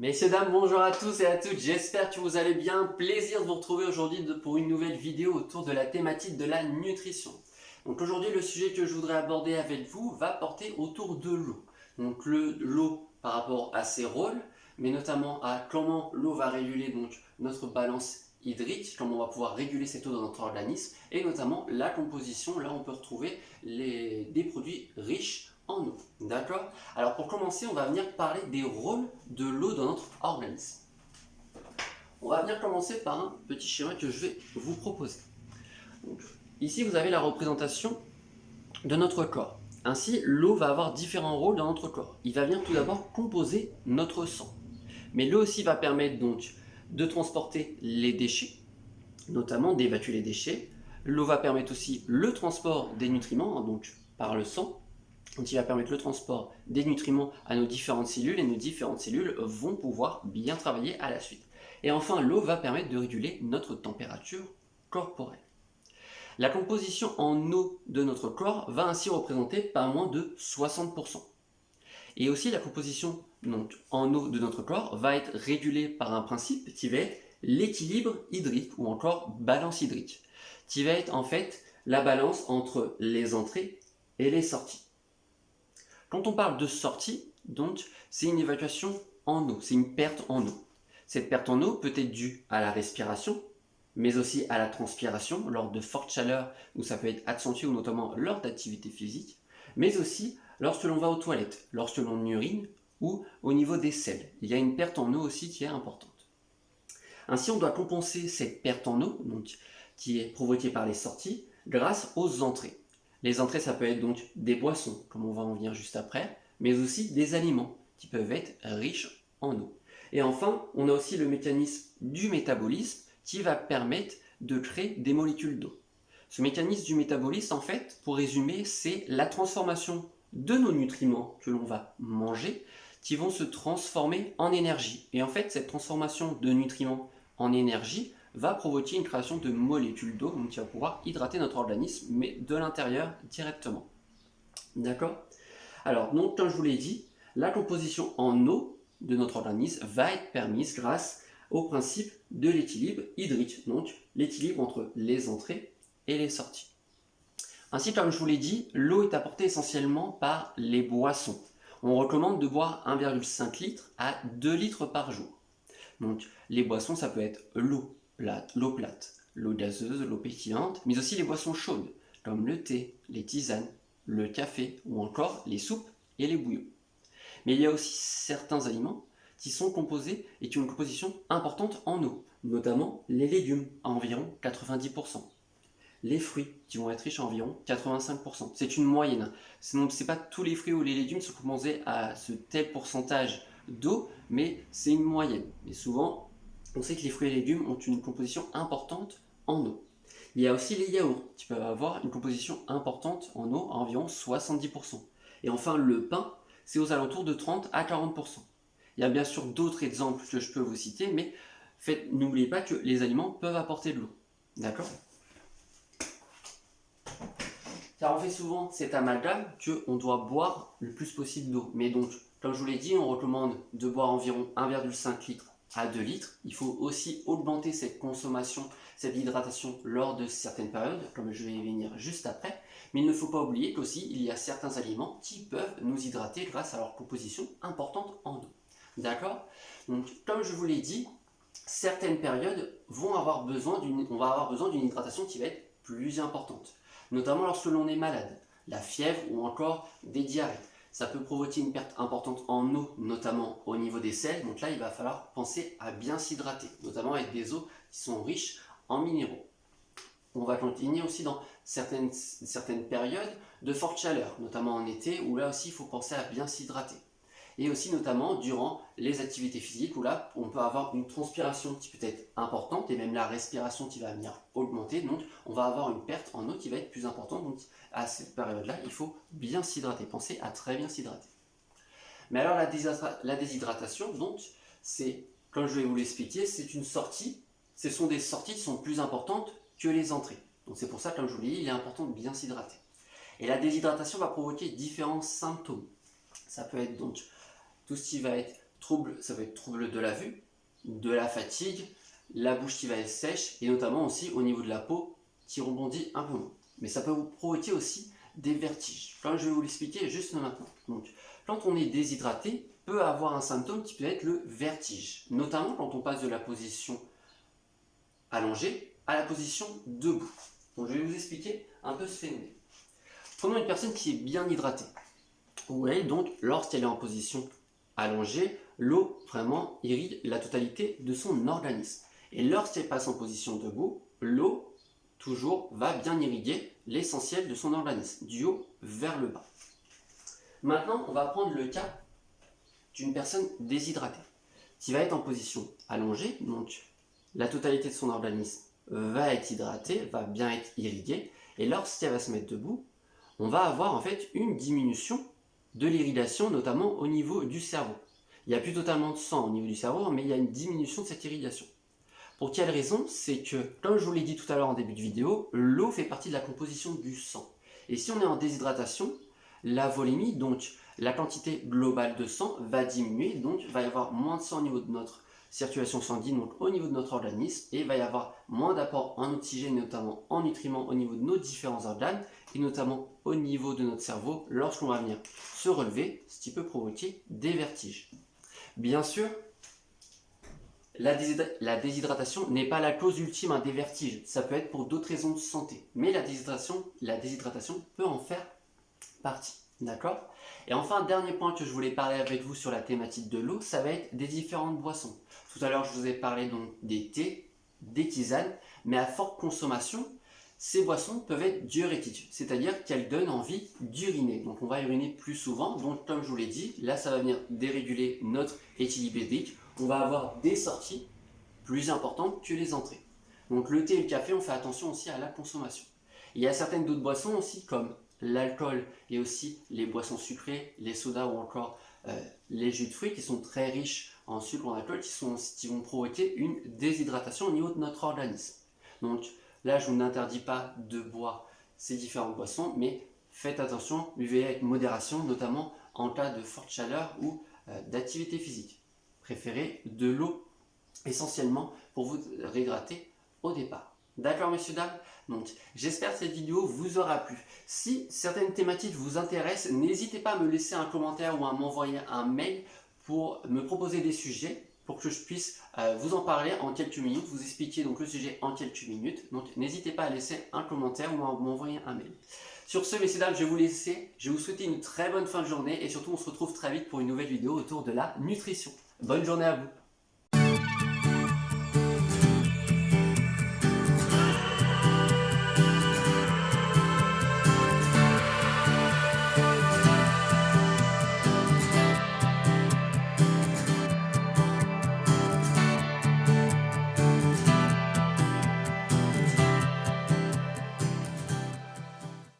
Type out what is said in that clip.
Messieurs, dames, bonjour à tous et à toutes, j'espère que vous allez bien. Plaisir de vous retrouver aujourd'hui pour une nouvelle vidéo autour de la thématique de la nutrition. Donc aujourd'hui, le sujet que je voudrais aborder avec vous va porter autour de l'eau. Donc l'eau par rapport à ses rôles, mais notamment à comment l'eau va réguler donc notre balance hydrique, comment on va pouvoir réguler cette eau dans notre organisme, et notamment la composition. Là, on peut retrouver des produits riches en eau. D'accord? Alors pour commencer, on va venir parler des rôles de l'eau dans notre organisme. On va venir commencer par un petit schéma que je vais vous proposer. Donc, ici, vous avez la représentation de notre corps. Ainsi, l'eau va avoir différents rôles dans notre corps. Il va venir tout d'abord composer notre sang. Mais l'eau aussi va permettre donc de transporter les déchets, notamment d'évacuer les déchets. L'eau va permettre aussi le transport des nutriments, donc par le sang. Donc, il va permettre le transport des nutriments à nos différentes cellules et nos différentes cellules vont pouvoir bien travailler à la suite. Et enfin, l'eau va permettre de réguler notre température corporelle. La composition en eau de notre corps va ainsi représenter pas moins de 60%. Et aussi, la composition donc, en eau de notre corps va être régulée par un principe qui va être l'équilibre hydrique ou encore balance hydrique, qui va être en fait la balance entre les entrées et les sorties. Quand on parle de sortie, donc, c'est une évacuation en eau, c'est une perte en eau. Cette perte en eau peut être due à la respiration, mais aussi à la transpiration lors de fortes chaleurs où ça peut être accentué ou notamment lors d'activités physiques, mais aussi lorsque l'on va aux toilettes, lorsque l'on urine ou au niveau des selles. Il y a une perte en eau aussi qui est importante. Ainsi, on doit compenser cette perte en eau, donc, qui est provoquée par les sorties, grâce aux entrées. Les entrées, ça peut être donc des boissons, comme on va en venir juste après, mais aussi des aliments qui peuvent être riches en eau. Et enfin, on a aussi le mécanisme du métabolisme qui va permettre de créer des molécules d'eau. Ce mécanisme du métabolisme, en fait, pour résumer, c'est la transformation de nos nutriments que l'on va manger qui vont se transformer en énergie. Et en fait, cette transformation de nutriments en énergie va provoquer une création de molécules d'eau, donc qui va pouvoir hydrater notre organisme, mais de l'intérieur directement. D'accord? Alors, donc, comme je vous l'ai dit, la composition en eau de notre organisme va être permise grâce au principe de l'équilibre hydrique, donc l'équilibre entre les entrées et les sorties. Ainsi, comme je vous l'ai dit, l'eau est apportée essentiellement par les boissons. On recommande de boire 1,5 litre à 2 litres par jour. Donc, les boissons, ça peut être l'eau plate, l'eau gazeuse, l'eau pétillante, mais aussi les boissons chaudes, comme le thé, les tisanes, le café ou encore les soupes et les bouillons. Mais il y a aussi certains aliments qui sont composés et qui ont une composition importante en eau, notamment les légumes à environ 90%. Les fruits qui vont être riches à environ 85%. C'est une moyenne. Sinon, ce n'est pas tous les fruits ou les légumes sont composés à ce tel pourcentage d'eau, mais c'est une moyenne. Et souvent, on sait que les fruits et légumes ont une composition importante en eau. Il y a aussi les yaourts qui peuvent avoir une composition importante en eau à environ 70%. Et enfin, le pain, c'est aux alentours de 30 à 40%. Il y a bien sûr d'autres exemples que je peux vous citer, mais n'oubliez pas que les aliments peuvent apporter de l'eau. D'accord ? Car on fait souvent cet amalgame qu'on doit boire le plus possible d'eau. Mais donc, comme je vous l'ai dit, on recommande de boire environ 1,5 litre à 2 litres. Il faut aussi augmenter cette consommation, cette hydratation lors de certaines périodes, comme je vais y venir juste après. Mais il ne faut pas oublier qu'aussi, il y a certains aliments qui peuvent nous hydrater grâce à leur composition importante en eau. D'accord? Donc, comme je vous l'ai dit, certaines périodes on va avoir besoin d'une hydratation qui va être plus importante. Notamment lorsque l'on est malade, la fièvre ou encore des diarrhées. Ça peut provoquer une perte importante en eau, notamment au niveau des selles. Donc là, il va falloir penser à bien s'hydrater, notamment avec des eaux qui sont riches en minéraux. On va continuer aussi dans certaines périodes de forte chaleur, notamment en été, où là aussi, il faut penser à bien s'hydrater. Et aussi notamment durant les activités physiques où là on peut avoir une transpiration qui peut être importante et même la respiration qui va venir augmenter, donc on va avoir une perte en eau qui va être plus importante. Donc à cette période là il faut bien s'hydrater, pensez à très bien s'hydrater. Mais alors la déshydratation, donc c'est, comme je vais vous l'expliquer, c'est une sortie, ce sont des sorties qui sont plus importantes que les entrées. Donc c'est pour ça, comme je vous l'ai dit, il est important de bien s'hydrater. Et la déshydratation va provoquer différents symptômes. Ça peut être donc tout ce qui va être Ça peut être trouble de la vue, de la fatigue, la bouche qui va être sèche et notamment aussi au niveau de la peau qui rebondit un peu moins. Mais ça peut vous provoquer aussi des vertiges, comme je vais vous l'expliquer juste maintenant. Donc, quand on est déshydraté, peut avoir un symptôme qui peut être le vertige, notamment quand on passe de la position allongée à la position debout. Donc, je vais vous expliquer un peu ce phénomène. Prenons une personne qui est bien hydratée. Vous voyez, donc, lorsqu'elle est en position allongée, l'eau vraiment irrigue la totalité de son organisme. Et lorsqu'elle passe en position debout, l'eau toujours va bien irriguer l'essentiel de son organisme, du haut vers le bas. Maintenant, on va prendre le cas d'une personne déshydratée, qui va être en position allongée, donc la totalité de son organisme va être hydratée, va bien être irriguée, et lorsqu'elle va se mettre debout, on va avoir en fait une diminution de l'irrigation, notamment au niveau du cerveau. Il n'y a plus totalement de sang au niveau du cerveau, mais il y a une diminution de cette irrigation. Pour quelle raison? C'est que, comme je vous l'ai dit tout à l'heure en début de vidéo, l'eau fait partie de la composition du sang. Et si on est en déshydratation, la volémie, donc la quantité globale de sang, va diminuer, donc il va y avoir moins de sang au niveau de notre circulation sanguine, donc au niveau de notre organisme, et il va y avoir moins d'apport en oxygène, notamment en nutriments au niveau de nos différents organes, et notamment au niveau de notre cerveau, lorsqu'on va venir se relever, ce qui peut provoquer des vertiges. Bien sûr, la déshydratation n'est pas la cause ultime des vertiges, ça peut être pour d'autres raisons de santé, mais la déshydratation peut en faire partie, d'accord? Et enfin, dernier point que je voulais parler avec vous sur la thématique de l'eau, ça va être des différentes boissons. Tout à l'heure, je vous ai parlé donc des thés, des tisanes, mais à forte consommation, ces boissons peuvent être diurétiques, c'est-à-dire qu'elles donnent envie d'uriner. Donc on va uriner plus souvent, donc comme je vous l'ai dit, là ça va venir déréguler notre équilibre hydrique. On va avoir des sorties plus importantes que les entrées. Donc le thé et le café, on fait attention aussi à la consommation. Il y a certaines d'autres boissons aussi, comme l'alcool et aussi les boissons sucrées, les sodas ou encore les jus de fruits qui sont très riches en sucre ou en alcool, qui vont provoquer une déshydratation au niveau de notre organisme. Donc là, je vous n'interdis pas de boire ces différentes boissons, mais faites attention, buvez avec modération, notamment en cas de forte chaleur ou d'activité physique. Préférez de l'eau essentiellement pour vous réhydrater au départ. D'accord, messieurs, dames? Donc, j'espère que cette vidéo vous aura plu. Si certaines thématiques vous intéressent, n'hésitez pas à me laisser un commentaire ou à m'envoyer un mail pour me proposer des sujets pour que je puisse vous en parler en quelques minutes, vous expliquer donc le sujet en quelques minutes. Donc, n'hésitez pas à laisser un commentaire ou à m'envoyer un mail. Sur ce, messieurs, dames, je vais vous laisser. Je vais vous souhaiter une très bonne fin de journée et surtout, on se retrouve très vite pour une nouvelle vidéo autour de la nutrition. Bonne journée à vous!